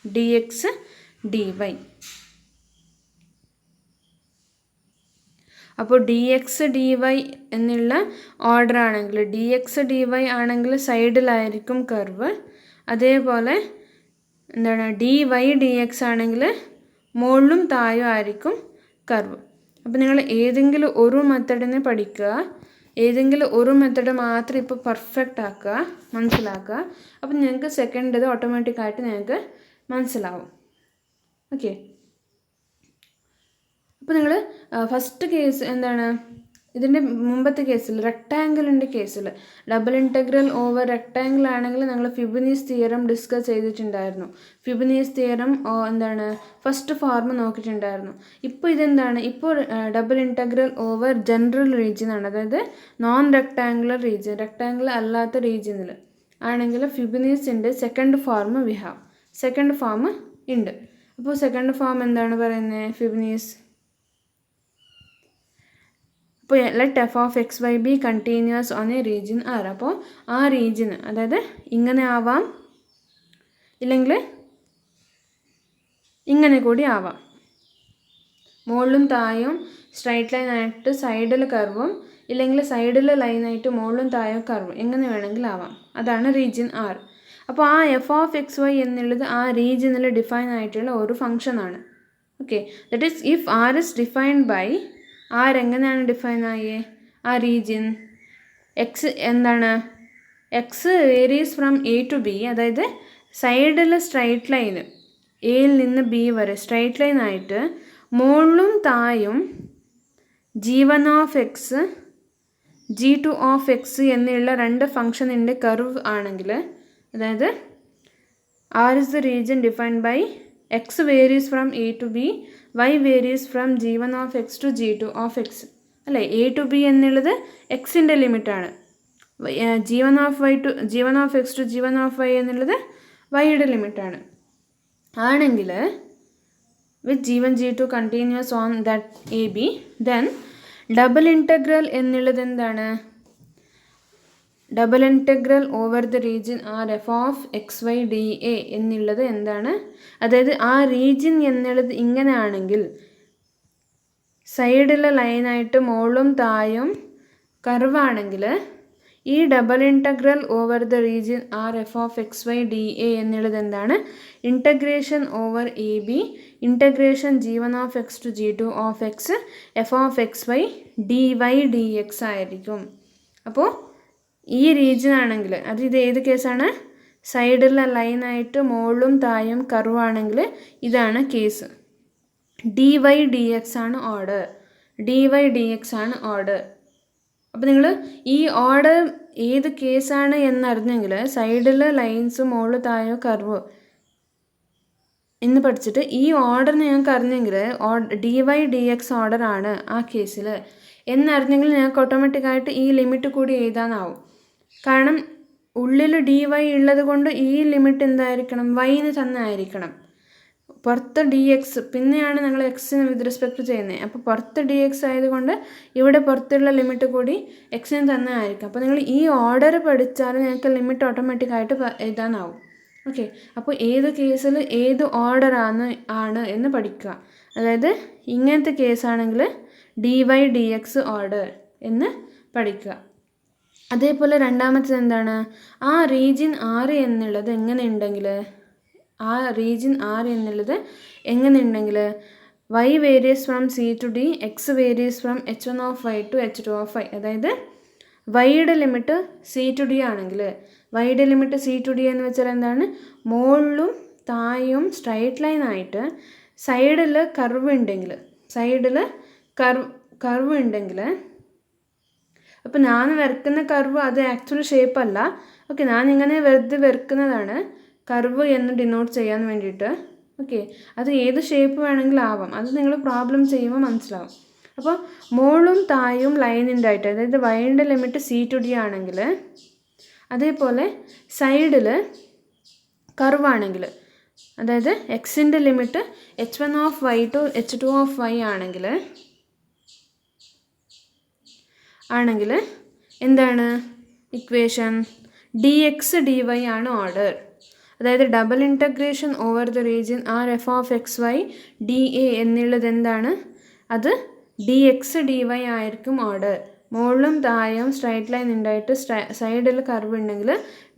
D X d y. അപ്പോൾ d X d y എന്നുള്ള order ആണെങ്കിൽ, d X d y ആണെങ്കിൽ സൈഡിലായിരിക്കും curve, അതേപോലെ എന്താണ് D Y D X ആണെങ്കിൽ മുകളിലും താഴെയും ആയിരിക്കും കർവ്. അപ്പോൾ നിങ്ങൾ ഏതെങ്കിലും ഒരു മെത്തഡിനെ പഠിക്കുക, ഏതെങ്കിലും ഒരു മെത്തഡ് മാത്രം ഇപ്പോൾ പെർഫെക്റ്റ് ആക്കുക, മനസ്സിലാക്കുക. അപ്പോൾ നിങ്ങൾക്ക് സെക്കൻഡ് ഇത് ഓട്ടോമാറ്റിക്കായിട്ട് നിങ്ങൾക്ക് മനസ്സിലാവും. ഓക്കെ. അപ്പോൾ നിങ്ങൾ ഫസ്റ്റ് കേസ് എന്താണ്, ഇതിൻ്റെ മുമ്പത്തെ കേസിൽ റെക്റ്റാങ്കിളിൻ്റെ കേസിൽ ഡബിൾ ഇൻറ്റഗ്രൽ ഓവർ റെക്റ്റാങ്കിൾ ആണെങ്കിൽ നമ്മൾ ഫിബനീസ് തിയറം ഡിസ്കസ് ചെയ്തിട്ടുണ്ടായിരുന്നു. ഫിബനീസ് തിയറം എന്താണ് ഫസ്റ്റ് ഫോർം നോക്കിയിട്ടുണ്ടായിരുന്നു. ഇപ്പോൾ ഇതെന്താണ്, ഇപ്പോൾ double integral over general region ആണ്, അതായത് നോൺ റെക്റ്റാങ്കുലർ റീജിയൻ, റെക്റ്റാങ്കിൾ അല്ലാത്ത റീജിയനിൽ ആണെങ്കിൽ ഫിബനീസിൻ്റെ second form we have, second form ഉണ്ട്. അപ്പോൾ സെക്കൻഡ് ഫോം എന്താണ് പറയുന്നത്? ഫിബനീസ്. അപ്പോൾ let F of X Y be continuous on a region R. അപ്പോൾ ആ റീജിയന്, അതായത് ഇങ്ങനെ ആവാം, ഇല്ലെങ്കിൽ ഇങ്ങനെ കൂടി ആവാം. മുകളിലും താഴെയും സ്ട്രൈറ്റ് ലൈൻ ആയിട്ട് സൈഡിൽ കർവും, ഇല്ലെങ്കിൽ സൈഡിൽ ലൈനായിട്ട് മുകളിലും താഴെയും കർവും, എങ്ങനെ വേണമെങ്കിലും ആവാം. അതാണ് റീജിയൻ ആർ. അപ്പോൾ ആ എഫ് ഓഫ് എക്സ് വൈ എന്നുള്ളത് ആ റീജിയനിൽ ഡിഫൈൻ ആയിട്ടുള്ള ഒരു ഫംഗ്ഷനാണ്. Okay. That is if R is defined by, ആരെങ്ങനെയാണ് ഡിഫൈൻ ആയേ? ആ റീജിയൻ എക്സ് എന്താണ്, X varies from A to B, അതായത് സൈഡിൽ സ്ട്രൈറ്റ് ലൈൻ എയിൽ നിന്ന് ബി വരെ സ്ട്രൈറ്റ് ലൈൻ ആയിട്ട് മുകളിലും താഴെയും g1 of X g2 of x എന്നുള്ള രണ്ട് ഫംഗ്ഷനിൻ്റെ കർവ് ആണെങ്കിൽ, അതായത് r is the region defined by x varies from A to b, y varies from g1 of X to g2 of x, അല്ലേ? A to b എന്നുള്ളത് എക്സിൻ്റെ ലിമിറ്റാണ്, g1 of X to g1 of y എന്നുള്ളത് വൈയുടെ ലിമിറ്റാണ്. ആണെങ്കിൽ with g1 g2 continuous on that a b, then double integral എന്നുള്ളത് എന്താണ്? Double integral over the region R F of X Y D a എന്നുള്ളത് എന്താണ്? അതായത് ആ റീജിയൻ എന്നുള്ളത് ഇങ്ങനെ ആണെങ്കിൽ സൈഡിലെ ലൈനായിട്ട് മുകളിലും താഴെയും കർവാണെങ്കിൽ ഈ double integral over the region R F of X Y D a എന്നുള്ളത് എന്താണ്? Integration over a b integration g1 of X to g2 of x f of X Y D Y D x ആയിരിക്കും. അപ്പോൾ ഈ region ആണെങ്കിൽ, അത് ഇത് ഏത് കേസാണ്? സൈഡിലെ ലൈനായിട്ട് മുകളിലും താഴെയും കർവാണെങ്കിൽ ഇതാണ് case. D Y D X ആണ് order, D Y D X ആണ് ഓർഡർ. അപ്പോൾ നിങ്ങൾ ഈ ഓർഡർ ഏത് കേസാണ് എന്നറിഞ്ഞെങ്കിൽ സൈഡിൽ ലൈൻസ് മുകളിൽ താഴെയോ കർവ് എന്ന് പഠിച്ചിട്ട് ഈ ഓർഡർ ഞങ്ങൾക്ക് അറിഞ്ഞെങ്കിൽ D Y D X order ആണ് ആ കേസിൽ എന്നറിഞ്ഞെങ്കിൽ ഞങ്ങൾക്ക് ഓട്ടോമാറ്റിക്കായിട്ട് ഈ ലിമിറ്റ് കൂടി എഴുതാനാവും. കാരണം ഉള്ളിൽ ഡി വൈ ഉള്ളത് കൊണ്ട് ഈ ലിമിറ്റ് എന്തായിരിക്കണം? വൈന് തന്നെ ആയിരിക്കണം. പുറത്ത് ഡി എക്സ് പിന്നെയാണ് ഞങ്ങൾ എക്സിന് വിത്ത് റെസ്പെക്ട് ചെയ്യുന്നത്. അപ്പോൾ പുറത്ത് ഡി എക്സ് ആയതുകൊണ്ട് ഇവിടെ പുറത്തുള്ള ലിമിറ്റ് കൂടി എക്സിന് തന്നെ ആയിരിക്കും. അപ്പോൾ നിങ്ങൾ ഈ ഓർഡർ പഠിച്ചാൽ ഞങ്ങൾക്ക് ലിമിറ്റ് ഓട്ടോമാറ്റിക്കായിട്ട് എഴുതാനാവും. ഓക്കെ. അപ്പോൾ ഏത് കേസിൽ ഏത് ഓർഡർ ആണ് എന്ന് പഠിക്കുക. അതായത് ഇങ്ങനത്തെ കേസാണെങ്കിൽ dy/dx ഓർഡർ എന്ന് പഠിക്കുക. അതേപോലെ രണ്ടാമത്തേത് എന്താണ്, ആ റീജിയൻ R എന്നുള്ളത് എങ്ങനെയുണ്ടെങ്കിൽ y various from C to D, x various from h1 to h2. അതായത് വൈയുടെ ലിമിറ്റ് C to D ആണെങ്കിൽ, വൈയുടെ ലിമിറ്റ് C to D എന്ന് വെച്ചാൽ എന്താണ്, മുകളിലും താഴെയും സ്ട്രൈറ്റ് ലൈൻ ആയിട്ട് സൈഡിൽ കർവ് ഉണ്ടെങ്കിൽ അപ്പോൾ ഞാൻ വരക്കുന്ന കർവ് അത് ആക്ച്വൽ ഷേപ്പ് അല്ല. ഓക്കെ, ഞാനിങ്ങനെ വെറുതെ വരക്കുന്നതാണ് കർവ് എന്ന് ഡിനോട്ട് ചെയ്യാൻ വേണ്ടിയിട്ട്. ഓക്കെ, അത് ഏത് ഷേപ്പ് വേണമെങ്കിലും ആവാം, അത് നിങ്ങൾ പ്രോബ്ലം ചെയ്യുമ്പോൾ മനസ്സിലാവും. അപ്പോൾ മുകളിലും താഴെയും ലൈനിൻ്റെ ആയിട്ട്, അതായത് വൈൻ്റെ ലിമിറ്റ് C to D ആണെങ്കിൽ, അതേപോലെ സൈഡിൽ കർവാണെങ്കിൽ, അതായത് എക്സിൻ്റെ ലിമിറ്റ് h1 to h2 ആണെങ്കിൽ എന്താണ് ഇക്വേഷൻ, dx/dy ആണ് ഓർഡർ. അതായത് double integration over the region Rf(x, y) dA എന്നുള്ളത് എന്താണ്, അത് dx/dy ആയിരിക്കും ഓർഡർ. മുകളിലും താഴെയും സ്ട്രൈറ്റ് ലൈൻ ഉണ്ടായിട്ട് സൈഡിൽ കർവ് ഉണ്ടെങ്കിൽ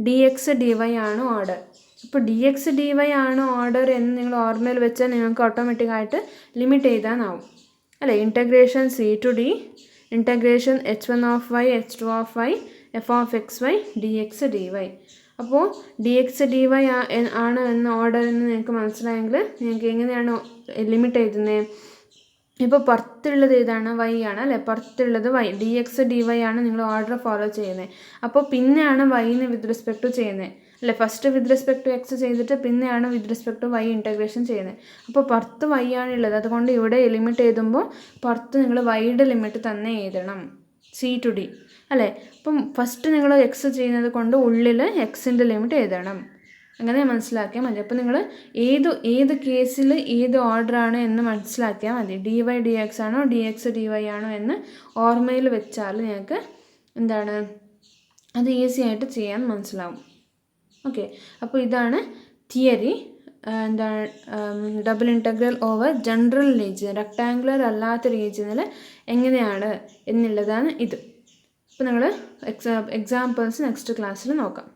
dx/dy ആണ് ഓർഡർ. അപ്പോൾ dx/dy ആണ് ഓർഡർ എന്ന് നിങ്ങൾ ഓർമ്മയിൽ വെച്ചാൽ നിങ്ങൾക്ക് ഓട്ടോമാറ്റിക്കായിട്ട് ലിമിറ്റ് എഴുതാനാവും അല്ലേ. Integration C to D, integration h1 h2 f(x, y) dx/dy. അപ്പോൾ dx/dy ആണ് എന്ന ഓർഡർ എന്ന് നിങ്ങൾക്ക് മനസ്സിലായെങ്കിൽ നിങ്ങൾക്ക് എങ്ങനെയാണ് ലിമിറ്റ് എഴുതുന്നത്. ഇപ്പോൾ പുറത്തുള്ളത് ഏതാണ്, y ആണ് അല്ലേ, പുറത്തുള്ളത് y, dx/dy ആണ് നിങ്ങൾ ഓർഡർ ഫോളോ ചെയ്യുന്നത്. അപ്പോൾ പിന്നെയാണ് yന് വിത്ത് റെസ്പെക്ട് ടു ചെയ്യുന്നത് അല്ലേ. First with respect to x ചെയ്തിട്ട് പിന്നെയാണ് with respect to y integration ചെയ്യുന്നത്. അപ്പോൾ പുറത്ത് y ആണുള്ളത്, അതുകൊണ്ട് ഇവിടെ ലിമിറ്റ് എഴുതുമ്പോൾ പുറത്ത് നിങ്ങൾ yയുടെ ലിമിറ്റ് തന്നെ എഴുതണം, C to D അല്ലേ. അപ്പം ഫസ്റ്റ് നിങ്ങൾ x ചെയ്യുന്നത് കൊണ്ട് ഉള്ളിൽ എക്സിൻ്റെ ലിമിറ്റ് എഴുതണം, അങ്ങനെ മനസ്സിലാക്കിയാൽ മതി. അപ്പോൾ നിങ്ങൾ ഏത് കേസിൽ ഏത് ഓർഡറാണ് എന്ന് മനസ്സിലാക്കിയാൽ മതി. dy/dx ആണോ dx/dy ആണോ എന്ന് ഓർമ്മയിൽ വെച്ചാൽ നിങ്ങൾക്ക് എന്താണ് അത് ഈസി ആയിട്ട് ചെയ്യാൻ മനസ്സിലാവും. ഓക്കെ, അപ്പോൾ ഇതാണ് തിയറി, എന്താണ് double integral over general region, rectangular അല്ലാത്ത റീജിയനിൽ എങ്ങനെയാണ് എന്നുള്ളതാണ് ഇത്. അപ്പോൾ നിങ്ങൾ എക്സാമ്പിൾസ് നെക്സ്റ്റ് ക്ലാസ്സിൽ നോക്കാം.